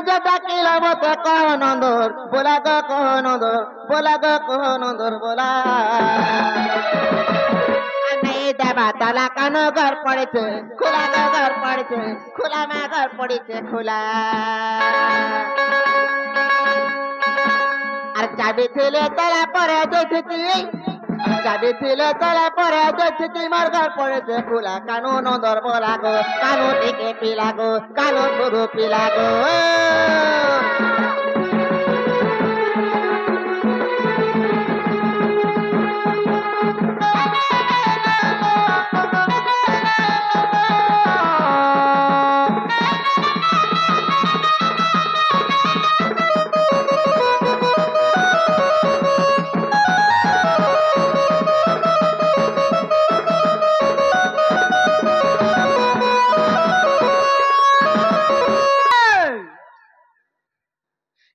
যে ডাকিল মতে কহ নন্দর বোলা গো কহ নন্দর বোলা গো কহ নন্দর বোলা নেই দেবা তালা কান ঘর পড়েছে খোলা গো ঘর পড়েছে খোলা মা ঘর পড়েছে খোলা আর চাবি ছিলে তালা পরে দেখেছি চাবি ছিলে তালা পরে দেখেছি মার ঘর পড়েছে খোলা কানু নন্দর বোলা গো কানু থেকে পিলা গো কানু গুরু পিলা গো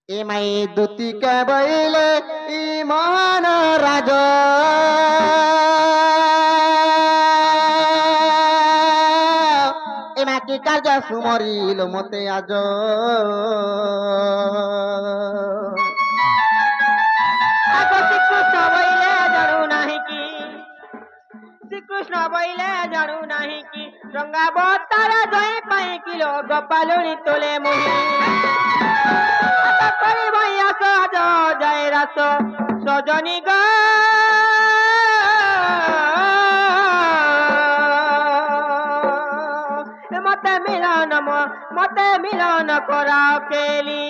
ইমাই দুতিকে বইলে ইমান রাজ ইমা কি কার্য সুমরিল মতে আজ শ্রীকৃষ্ণ বইলে জানু নাহি কি শ্রীকৃষ্ণ বইলে জানু নাহি কি রঙ্গাবতার জয় পাই কিলো গোপালুনি তোলে মোহি জয় রাস সজনী গ মতে মিলন করা কেলি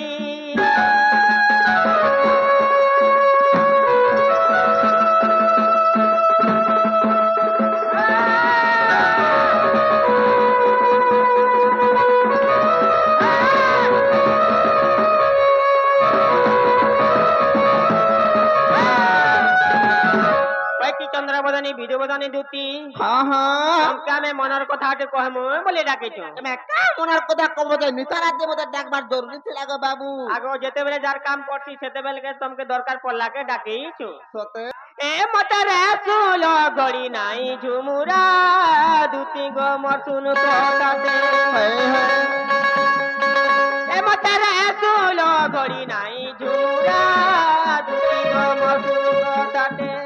চন্দ্রবদনী বিধুবদনী দুতি আমি মনের কথা কহমু বলে ডাকিছ মনের কথা কব যে নিতারাতে মতে ডাকবার জরুরি ছিল গো বাবু আগো যেতেবেলে যার কাম করছি সেতেবেলে তোমাকে দরকার পড়লাকে ডাকিছ এ মতে রে সুল গড়ি নাই ঝুমুরা দুতি গো মর শুনু কথাতে এ মতে রে সুল গড়ি নাই ঝুমুরা দুতি গো মর শুনু কথাতে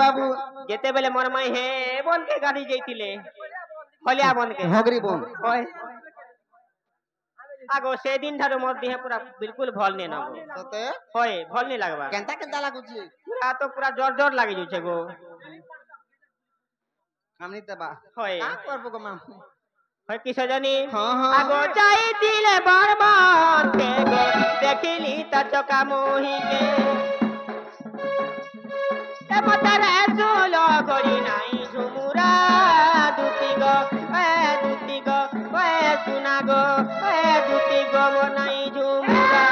বাবু যেতেবেলে মোর মাই হে বনকে গাড়ি যাইতিলে হলিয়া বনকে হগরি বন আগো সেদিন ঠারু মোর দিহে পুরা বিলকুল ভাল নে না গো সতে হয় ভাল নে লাগবা কেনতা কেনতা লাগুছি পুরা তো পুরা জোর জোর লাগি যাচ্ছে গো আমনি দেবা হয় কা করব গো মাম হয় কি সজনী আগো যাইতিলে বরবান কে গো দেখিলি তা চকা মোহিকে মতারে চুল গড়ি নাই ঝুমুরা দুতি গো শুনা গো দুতি গো নাই ঝুমুরা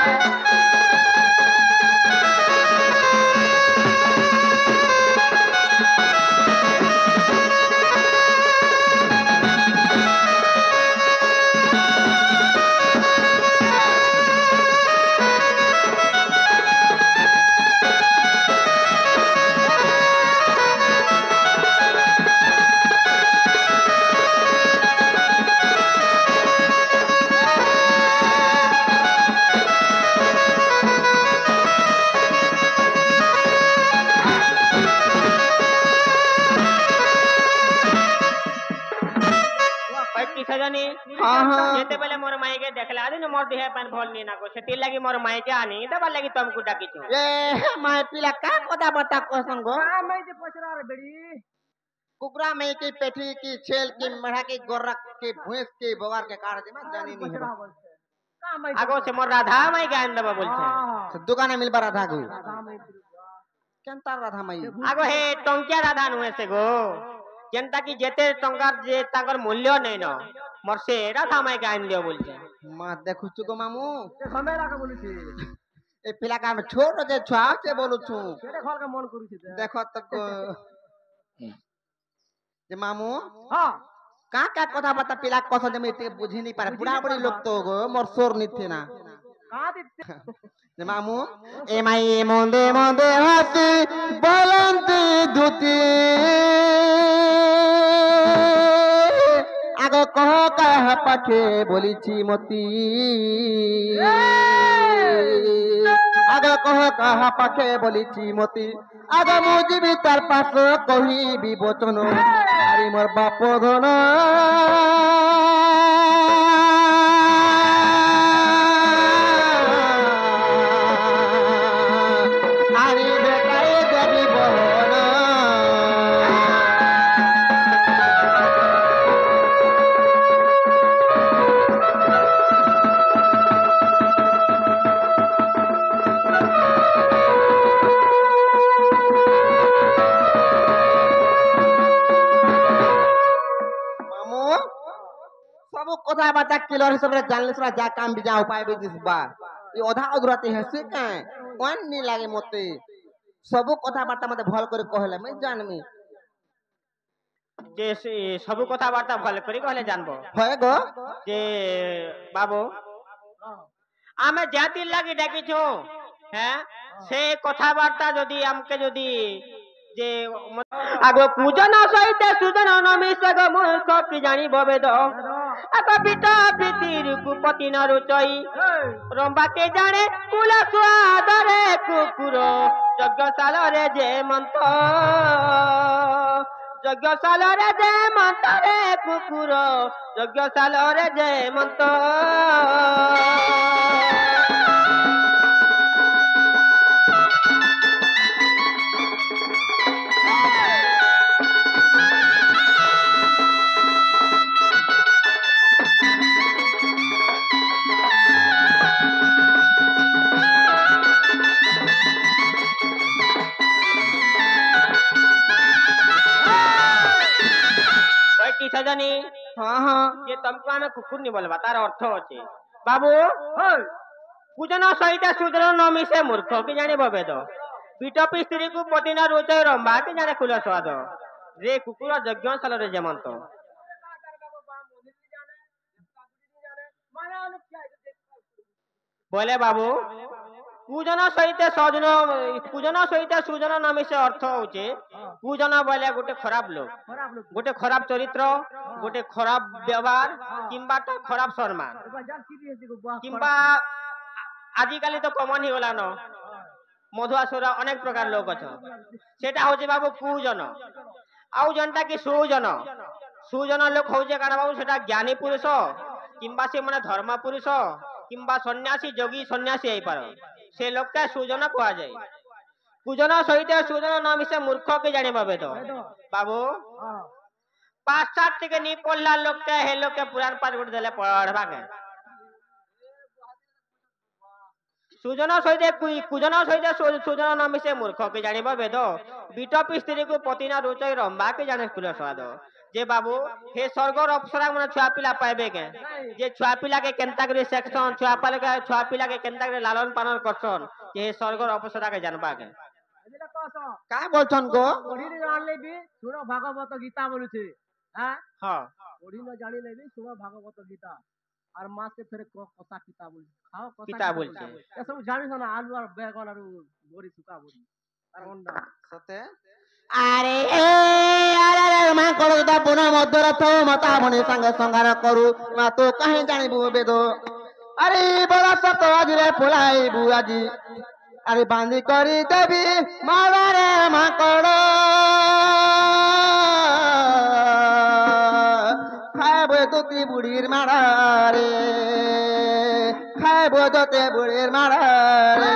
যেতেবেলে মোর মাইকে দেখলা দিন মোর দেহে পান ভল নি না গো সেতি লাগি মোর মাইকে আনি দেবার লাগি তুমকু ডাকিছো এ মাই পিলা কা কথা বাতা কোसन गो माई जे पछरा रे बेड़ी कुकरा में की पेठी की छेल की मढ़ा की गोरक की भैंस की बवार के काट दे मैं जानी नहीं है आगो से मोर राधा माई गान दबा बोलछे दुकाने मिलबा राधा गो केनता राधा माई आगो हे टंकिया राधा नुहे से गो जेनता की जेते टंकार जे ताकर मूल्य नै न मोर से राधा माई गान दियो बोलछे मा देखु छु गो मामू से समेरा के बोलछी ए पिला का में छोट जे छुआ से बोलु छु केडे खोल के मन करू छी देखो तक जे मामू हां का का कथा बता पिला कथा जे में बुझी नहीं पारे बुढ़ा बड़ी लोग तो गो मोर सोर नहीं थे ना মামু এ মাই মন্দে মন্দে হাসি বলন্তি ধুতি আগ কহ কাহ পাখে বলিছি মতি আগ কহ কাহা পাখে বলিছি মতি আগ মু ଯିବି তার পাশ কহিবি বচন আরে মোর বাপ ধন আরে বেটাই দেবি বহন सब कथा बाता किलर हिसाब रे जानले सरा जा काम भी जा उपाय भी दिसबा ई ओधा अधुराते हसे काए कोन नी लागे मते सब कथा बाता मते भल करे कहले मैं जानमी जे सब कथा बार्ता भल करी कहले जानबो होय गो जे बाबू आमे जाति लागि डाकी छु हैं से कथा बार्ता जदी हमके जदी जे आगो पूजन सहित सुजन नमिष गो मूर्ख की जानी बवेद आगो बिटा प्रीतिर कुपति न रुचई रंबा के जाने कुला स्वाद रे कुकुर यज्ञशाल रे जे मंत यज्ञशाल रे जे मंत रे कुकुर यज्ञशाल रे जे मंत सजनी हां हां ये तुमको आमे कुकुर नहीं बोलबा तार अर्थ अछि बाबू पूजन सहित सुदर नमी से मूर्ख की जाने बवेद पीटपी स्त्री को पति न रोचय रंबा की जाने कुल स्वाद रे कुकुर यज्ञशाल रे जेमंत बोले बाबू पूजन सहित सुजन नामी से अर्थ होचे पूजन बोले गोटे खराब लोग गोटे खराब चरित्र गोटे खराब व्यवहार किंबा तो खराब सम्मान किंबा आजिकाली तो कमन ही गला न मधुआसुर अनेक प्रकार लोग अच्छा सेटा होचे बाबू पूजन आउ जनता की सुजन लोक होचे कारण बाबू सेटा ज्ञानी पुरुष किंबा से माने धर्म पुरुष किंबा सन्यासी जोगी सन्यासी आई पार से लोक का सुजन कहा जाए पूजन सहित सुजन नाम से मूर्ख के जाने बाबे तो बाबू पांच सात टिके नी पढ़ला लोक के हे लोक के पुराण पाठ गुट देले पढ़बा के सुजन सहित सुजन नाम से मूर्ख के जाने बाबे तो बिटपी स्त्री को पति ना रोचय रंबा के जाने कुल स्वाद जे बाबू हे स्वर्गर अप्सरा मन छुआ पिला पाइबे के जे छुआ पिला के केनता करे सेक्शन छुआ पिला के केनता करे लालन पालन करसन जे हे स्वर्गर अप्सरा के जानबा के का बोलछन गो पढ़ी न जानले भी सुनो भागवत गीता बोलुछे हां हां पढ़ी न जानि ले भी सुनो भागवत गीता और मास के फिर कसा किताब बोल खाओ कसा किताब बोलछे ए सब जानि न आलू और बैगन और बोरी सुका बोरी और अंडा सते अरे अरे मां करू ता पुना मध्यरथ मता मने संग संगार करू मा तो कहीं जानिबु बेदो अरे बड़ा सत आज रे फुलाई बुआजी अरे बांधी करी देवी मारे मां करो खाए बोती बुढ़ीर मारा रे खाए बोते बुढ़ीर मारा रे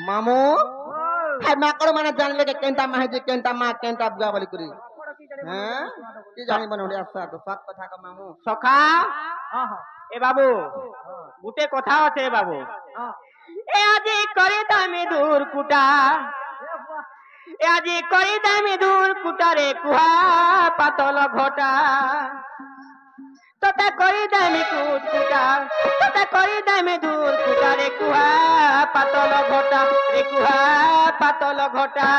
मामू हाय माकड़ माने जानले के केंटा माहे केंटा मा केंटा बुआ बोली करी हैं की जानी बन ओडिया सा तो सत कथा का मामू सखा हां हां ए बाबू गुटे कथा আছে बाबू ए আজি करे दामी दूर कुटा ए আজি করি দামি দূর কুটারে কুহা পাতল ঘটা তোতে করি দামি কুটা তোতে করি দামি দূর কুটারে কুহা পাতল ঘটা রে কুহা পাতল ঘটা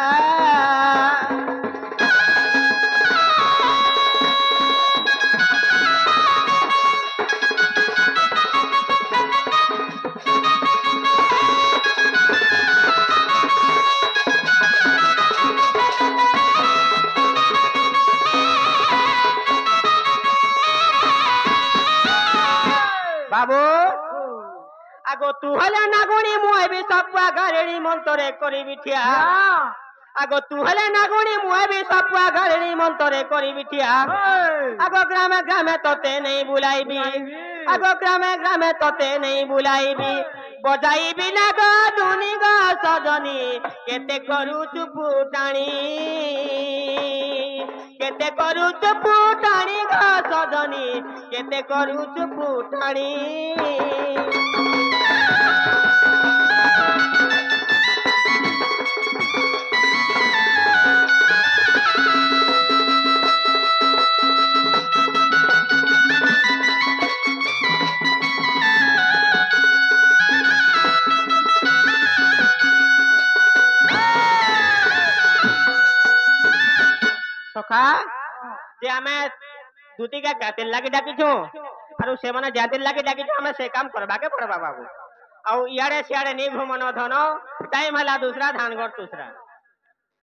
বাবু আগো তু হলে নাগুনি মুই বি সপুয়া ঘরেড়ি মন্তরে করিবি ঠিয়া আগো তু হলে নাগুনি মুই বি সপুয়া ঘরেড়ি মন্তরে করিবি ঠিয়া আগো গ্রামে গ্রামে তোতে নেই বুলাইবি আগো গ্রামে গ্রামে তোতে নেই বুলাইবি বজাইবি না গো দুনি গো সজনী কেতে করুচু ফুটানি কেতে করুচু ফুটানি গো সজনী কেতে করুচু ফুটানি সখা যে আমি দুটিকে তেল লাগি ডাকিছু আর সেমানে যা তেল লাগি ডাকিছু আমি সে কাম করবাকে পড়বা বাবু ଆଉ ଇଆଡେ ସିଆଡେ ନେଇ ଘୁମନ ଧନ ଟାଇମ ହେଲା ଦୁସରା ଧାନ ଗଡ଼ ତୁସରା